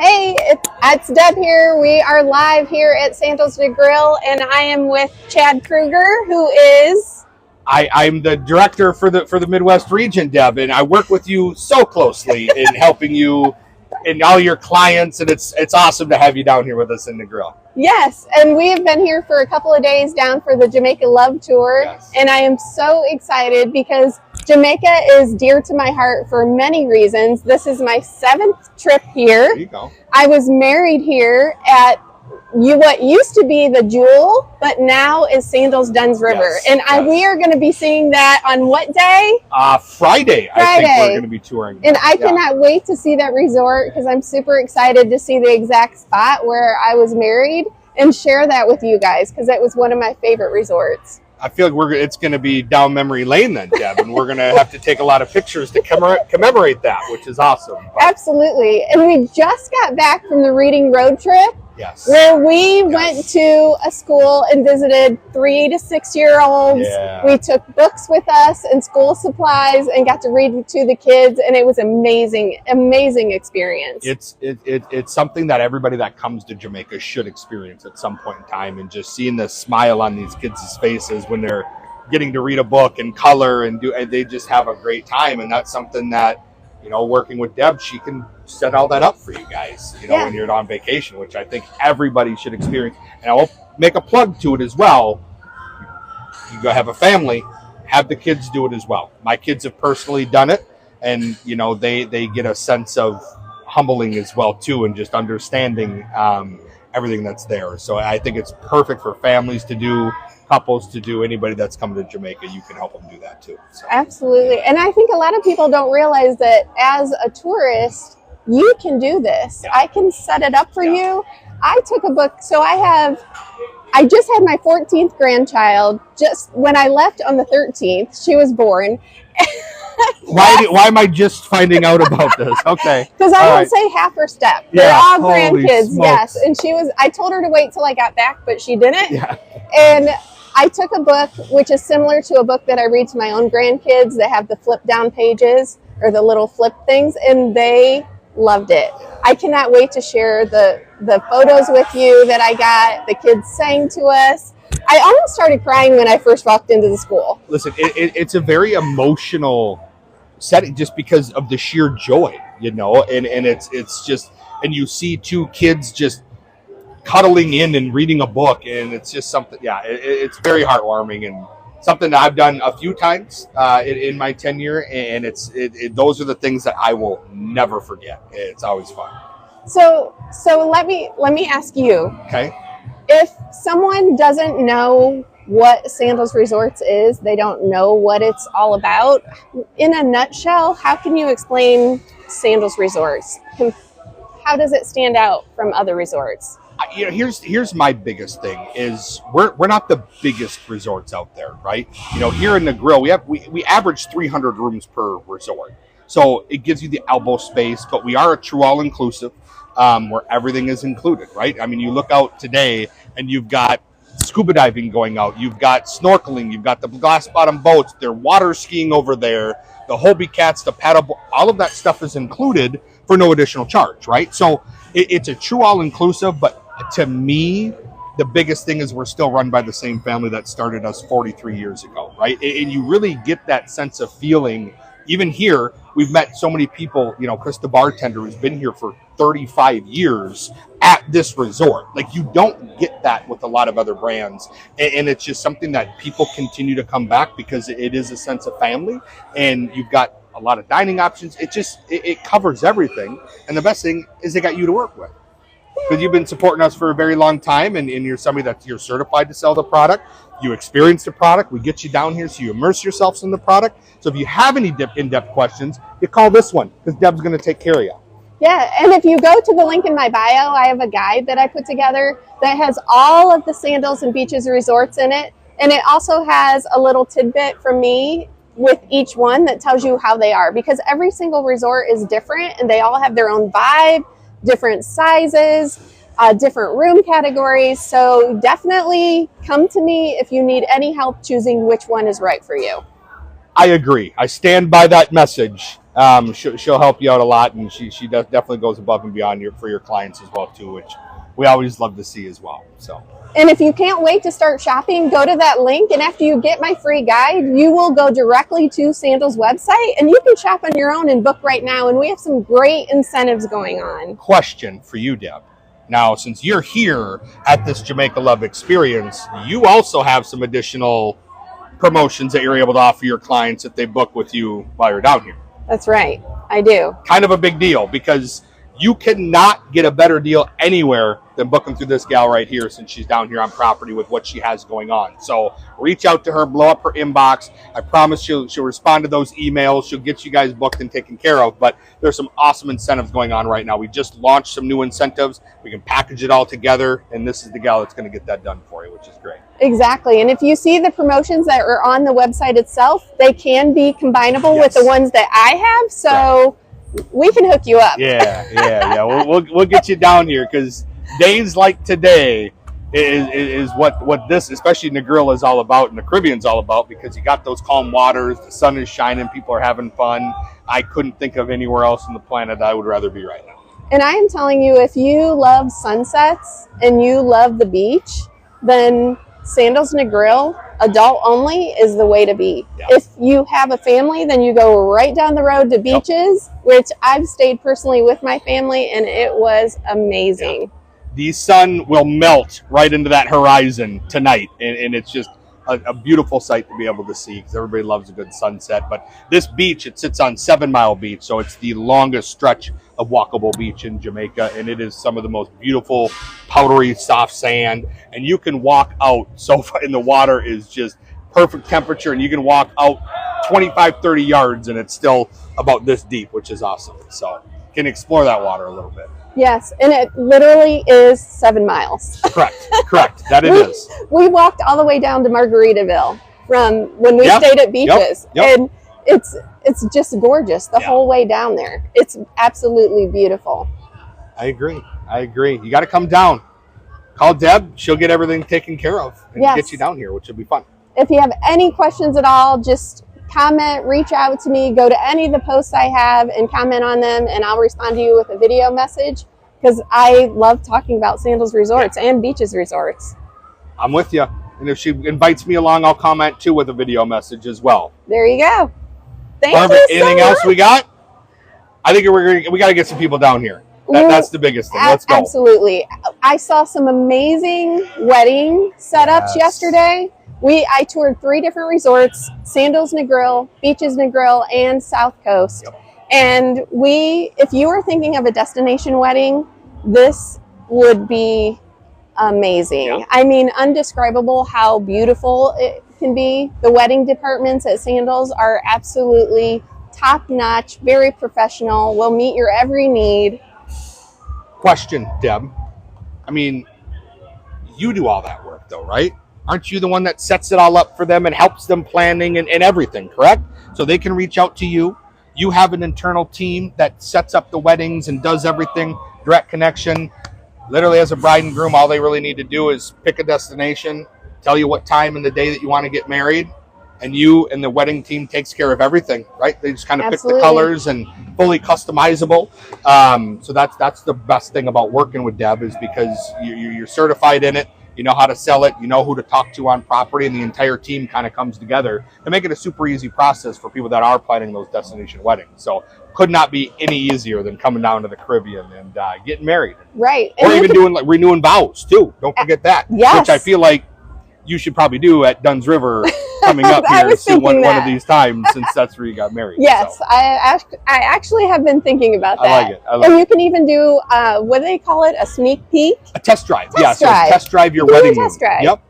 Hey, it's Deb here. We are live here at Sandals Grill, and I am with Chad Krueger, who is... I'm the director for the Midwest region, Deb, and I work with you so closely in helping you and all your clients, and it's awesome to have you down here with us in the grill. Yes, and we have been here for a couple of days down for the Jamaica Love Tour, Yes. And I am so excited because Jamaica is dear to my heart for many reasons. This is my 7th trip here. There you go. I was married here at what used to be the Jewel, but now is Sandals Dunn's River. Yes, And we are going to be seeing that on what day? Friday. I think we're going to be touring. And I cannot wait to see that resort because I'm super excited to see the exact spot where I was married and share that with you guys because it was one of my favorite resorts. I feel like it's going to be down memory lane then, Deb, and we're going to have to take a lot of pictures to commemorate that, which is awesome. But, absolutely. And we just got back from the Reading Road Trip. yes. Where we went to a school and visited 3 to 6 year olds. Yeah. We took books with us and school supplies and got to read to the kids, and it was amazing experience. It's something that everybody that comes to Jamaica should experience at some point in time, and just seeing the smile on these kids' faces when they're getting to read a book and color and they just have a great time. And that's something that, working with Deb, she can set all that up for you guys, when you're on vacation, which I think everybody should experience. And I'll make a plug to it as well. You go have a family, have the kids do it as well. My kids have personally done it, and they get a sense of humbling as well too, and just understanding everything that's there. So I think it's perfect for families to do, couples to do, anybody that's coming to Jamaica, you can help them do that too. So. Absolutely. And I think a lot of people don't realize that as a tourist, you can do this. I can set it up for you. I took a book. So I just had my 14th grandchild. Just when I left on the 13th, she was born. Why am I just finding out about this? Okay. Because I don't say half her step. They're all grandkids, yes. And I told her to wait till I got back, but she didn't. Yeah. And I took a book, which is similar to a book that I read to my own grandkids that have the flip down pages or the little flip things, and they loved it. I cannot wait to share the photos with you that I got. The kids sang to us. I almost started crying when I first walked into the school. Listen, it's a very emotional setting just because of the sheer joy, and it's just, and you see two kids just cuddling in and reading a book, and it's just something, it's very heartwarming and something that I've done a few times in my tenure, and those are the things that I will never forget. It's always fun. So let me ask you. Okay. If someone doesn't know what Sandals Resorts is, they don't know what it's all about, in a nutshell, how can you explain Sandals Resorts? How does it stand out from other resorts? Here's my biggest thing is we're not the biggest resorts out there, right? Here in the grill, we average 300 rooms per resort. So it gives you the elbow space, but we are a true all-inclusive where everything is included, right? I mean, you look out today and you've got scuba diving going out, you've got snorkeling, you've got the glass bottom boats, they're water skiing over there, the Hobie cats, the paddle, all of that stuff is included for no additional charge, right? So it's a true all-inclusive, but to me, the biggest thing is we're still run by the same family that started us 43 years ago, right? And you really get that sense of feeling. Even here, we've met so many people, Chris the bartender, who's been here for 35 years at this resort. Like, you don't get that with a lot of other brands. And it's just something that people continue to come back because it is a sense of family, and you've got a lot of dining options. It covers everything. And the best thing is they got you to work with. Because you've been supporting us for a very long time, and you're somebody that you're certified to sell the product. You experience the product. We get you down here so you immerse yourselves in the product. So if you have any in-depth questions, you call this one because Deb's going to take care of you. Yeah, and if you go to the link in my bio, I have a guide that I put together that has all of the Sandals and Beaches resorts in it. And it also has a little tidbit from me with each one that tells you how they are, because every single resort is different and they all have their own vibe, different sizes, different room categories. So definitely come to me if you need any help choosing which one is right for you. I agree. I stand by that message. She'll help you out a lot, and she definitely goes above and beyond for your clients as well too, which we always love to see as well. So. And if you can't wait to start shopping, go to that link. And after you get my free guide, you will go directly to Sandals' website and you can shop on your own and book right now. And we have some great incentives going on. Question for you, Deb. Now, since you're here at this Jamaica Love experience, you also have some additional promotions that you're able to offer your clients if they book with you while you're down here. That's right. I do. Kind of a big deal because you cannot get a better deal anywhere than booking through this gal right here since she's down here on property with what she has going on. So reach out to her, blow up her inbox. I promise she'll respond to those emails. She'll get you guys booked and taken care of. But there's some awesome incentives going on right now. We just launched some new incentives. We can package it all together, and this is the gal that's going to get that done for you, which is great. Exactly. And if you see the promotions that are on the website itself, they can be combinable with the ones that I have. So we can hook you up. Yeah. We'll get you down here because days like today is what this, especially Negril, is all about, and the Caribbean's all about, because you got those calm waters, the sun is shining, people are having fun. I couldn't think of anywhere else on the planet I would rather be right now. And I am telling you, if you love sunsets and you love the beach, then Sandals Negril, adult only, is the way to be. Yeah. If you have a family, then you go right down the road to beaches, which I've stayed personally with my family, and it was amazing. Yeah. The sun will melt right into that horizon tonight, and it's just a beautiful sight to be able to see because everybody loves a good sunset. But this beach, it sits on 7 Mile Beach, so it's the longest stretch of walkable beach in Jamaica, and it is some of the most beautiful, powdery, soft sand, and you can walk out so far, and the water is just perfect temperature, and you can walk out 25-30 yards, and it's still about this deep, which is awesome. So you can explore that water a little bit. Yes, and it literally is 7 miles. Correct. That it is. We walked all the way down to Margaritaville from when we stayed at beaches, and it's just gorgeous the whole way down there. It's absolutely beautiful. I agree. You got to come down. Call Deb. She'll get everything taken care of and get you down here, which will be fun. If you have any questions at all, just comment, reach out to me, go to any of the posts I have and comment on them, and I'll respond to you with a video message because I love talking about Sandals Resorts and Beaches Resorts. I'm with you. And if she invites me along, I'll comment too with a video message as well. There you go. Thank you so Anything much. else we got? I think we got to get some people down here. That's the biggest thing. Let's go. Absolutely. I saw some amazing wedding setups yesterday. I toured 3 different resorts: Sandals Negril, Beaches Negril, and South Coast. And if you were thinking of a destination wedding, this would be amazing. I mean, undescribable how beautiful it can be. The wedding departments at Sandals are absolutely top-notch, very professional, will meet your every need. Question, Deb. I mean, you do all that work though, right? Aren't you the one that sets it all up for them and helps them planning and everything, correct? So they can reach out to you. You have an internal team that sets up the weddings and does everything, direct connection. Literally, as a bride and groom, all they really need to do is pick a destination, tell you what time in the day that you want to get married, and you and the wedding team takes care of everything, right? They just kind of pick the colors and fully customizable. So that's the best thing about working with Deb, is because you're certified in it. You know how to sell it. You know who to talk to on property, and the entire team kind of comes together to make it a super easy process for people that are planning those destination weddings. So could not be any easier than coming down to the Caribbean and getting married. Right. Or even doing like renewing vows too. Don't forget that. Yes. Which I feel like you should probably do at Dunn's River coming up here soon, one of these times, since that's where you got married. Yes, so. I actually have been thinking about that. I like it. You can even do, what do they call it, a sneak peek? A test drive. So test drive your wedding room. Test drive. Yep.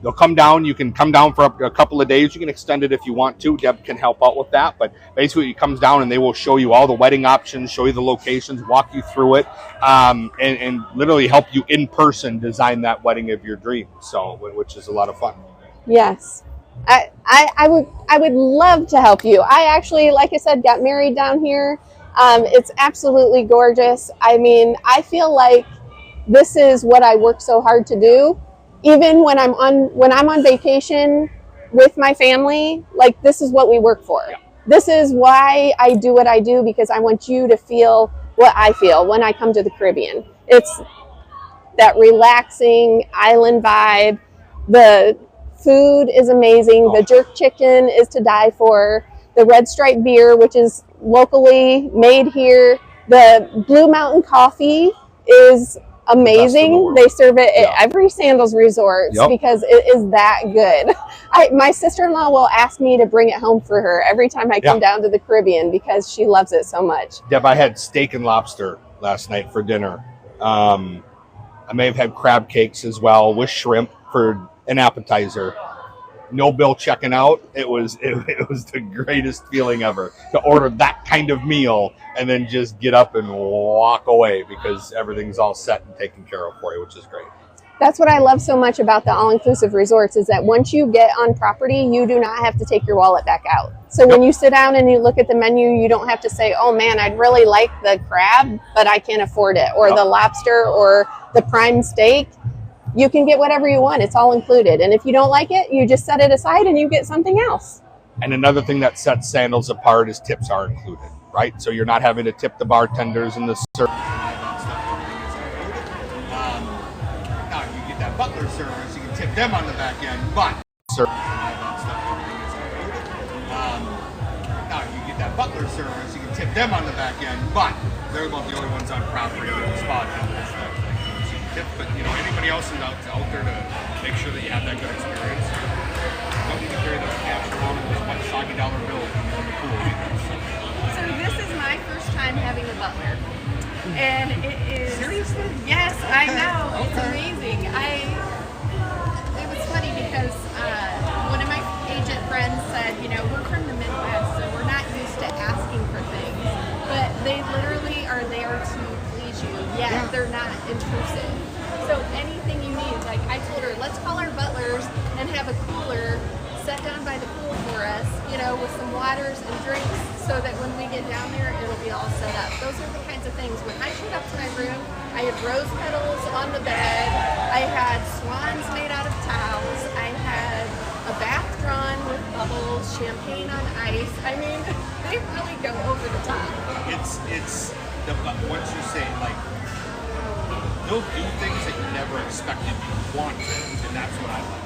They'll come down. You can come down for a couple of days. You can extend it if you want to. Deb can help out with that. But basically, he comes down and they will show you all the wedding options, show you the locations, walk you through it, and literally help you in person design that wedding of your dreams. So, which is a lot of fun. Yes. I would love to help you. I actually, like I said, got married down here. It's absolutely gorgeous. I mean, I feel like this is what I work so hard to do. Even when I'm on vacation with my family, like, this is what we work for. this is why I do what I do, because I want you to feel what I feel when I come to the Caribbean. It's that relaxing island vibe. The food is amazing. The jerk chicken is to die for. The Red Stripe beer, which is locally made here. The Blue Mountain coffee is amazing. They serve it at every Sandals Resorts because it is that good. My sister-in-law will ask me to bring it home for her every time I come down to the Caribbean because she loves it so much. Deb, I had steak and lobster last night for dinner. I may have had crab cakes as well with shrimp for an appetizer. No bill checking out. It was the greatest feeling ever to order that kind of meal and then just get up and walk away because everything's all set and taken care of for you, which is great. That's what I love so much about the all-inclusive resorts is that once you get on property, you do not have to take your wallet back out. So when you sit down and you look at the menu, you don't have to say, oh man, I'd really like the crab, but I can't afford it, or the lobster or the prime steak. You can get whatever you want. It's all included. And if you don't like it, you just set it aside and you get something else. And another thing that sets Sandals apart is tips are included, right? So you're not having to tip the bartenders and the servers. Now you get that butler service, you can tip them on the back end, but now you get that butler service, you can tip them on the back end, but they're about the only ones on property with the spot vendors that you tip. But anybody else is out there to make sure that you have that good experience. Don't need to carry those cash around and just $1 soggy bill in the pool either. So this is my first time having a butler, and it is Seriously? Yes, I know. It's amazing. It was funny because one of my agent friends said, we're from the Midwest, so we're not used to asking for things, but they literally are there to please you. Yet they're not intrusive. So anything you need, like I told her, let's call our butlers and have a cooler set down by the pool for us, with some waters and drinks, so that when we get down there, it'll be all set up. Those are the kinds of things. When I showed up to my room, I had rose petals on the bed, I had swans made out of towels, I had a bath drawn with bubbles, champagne on ice. I mean, they really go over the top. It's once you say, like, they'll do things that you never expected you wanted, and that's what I like.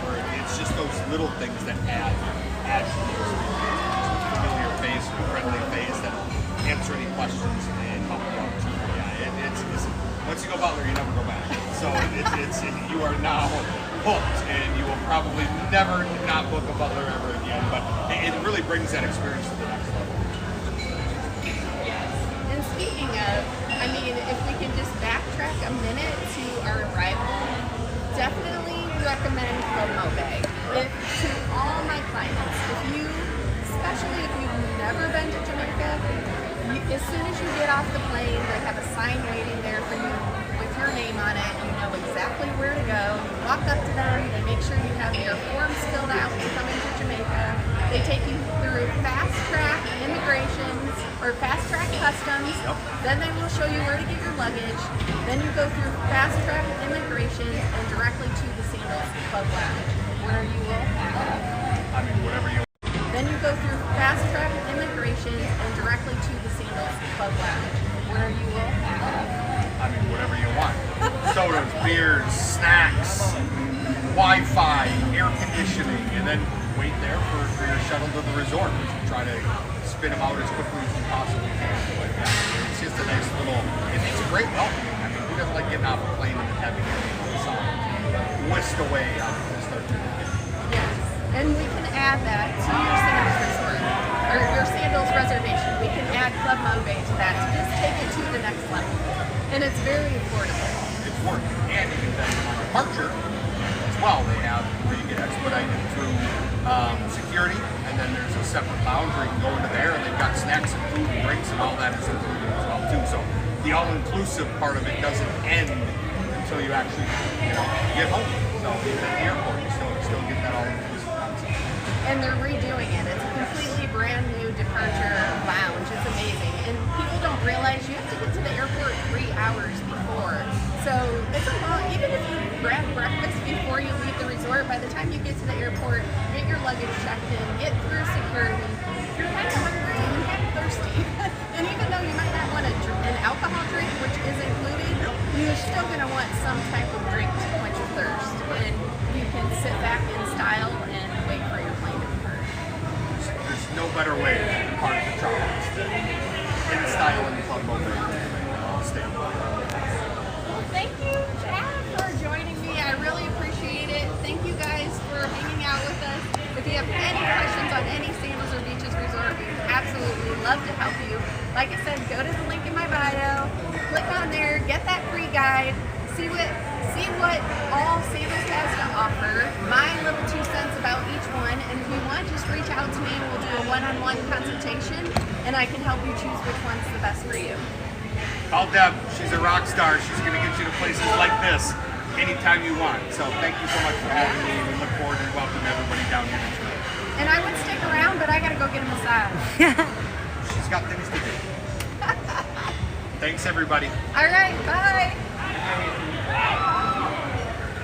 Where it's just those little things that add to the experience. Just a familiar face or a friendly face that answer any questions and help you out too. Yeah, it's once you go butler, you never go back. So you are now hooked, and you will probably never not book a butler ever again. But it really brings that experience to the next level. Yes. And speaking of, if we can just backtrack a minute to our arrival, definitely recommend Como Bay. To all my clients, especially if you've never been to Jamaica, as soon as you get off the plane, they have a sign waiting there for you with your name on it. You know exactly where to go. You walk up to them, they make sure you have your forms filled out when you come into Jamaica. They take you through fast track immigrations or fast track customs. Then they will show you where to get your luggage. Then you go through fast track immigration and directly to the Sandals Club Lounge, where you will have Whatever you. Then you go through fast track immigration and directly to the Sandals Club Lounge, where you will have Whatever you want. Sodas, beers, snacks, Wi-Fi, air conditioning, and then wait there for your shuttle to the resort, which we try to spin them out as quickly as we possibly can. But it's just a nice little, it's a great welcoming. Who doesn't like getting off a plane and having your name on the side? Whisked away out of the start to the day. Yes, and we can add that to your Sandals Resort, or your Sandals reservation. We can add Club Mo Bay to that to just take it to the next level. And it's very affordable. It's worth it. And you can then on departure as well. They have where you get expedited through security, and then there's a separate lounge where you can go into there, and they've got snacks and food and drinks and all that is included as well too. So the all-inclusive part of it doesn't end until you actually get home. So even at the airport, you still get that all-inclusive concept. And they're redoing it. It's a completely brand new departure lounge. It's amazing. And people don't realize you have to get to the airport 3 hours before. So it's a long, even if you grab breakfast before you leave the resort, by the time you get to the airport, get your luggage checked in, get through security, you're you're still going to want some type of drink to quench your thirst. And you can sit back in style and wait for your plane to depart. There's no better way to depart the tropics than in style in the Club Mobile. Thank you, Chad, for joining me. I really appreciate it. Thank you guys for hanging out with us. If you have any questions on any Sandals or Beaches resort, we would absolutely love to help you. Like I said, go to the link in my bio, click on there, get that free guide, see what all Sandals has to offer, my little 2 cents about each one, and if you want, just reach out to me and we'll do a one-on-one consultation, and I can help you choose which one's the best for you. Call Deb. She's a rock star. She's going to get you to places like this anytime you want. So thank you so much for having me. We look forward to welcoming everybody down here to Detroit. And I would stick around, but I got to go get a massage. She's got things to do. Thanks, everybody. All right, bye.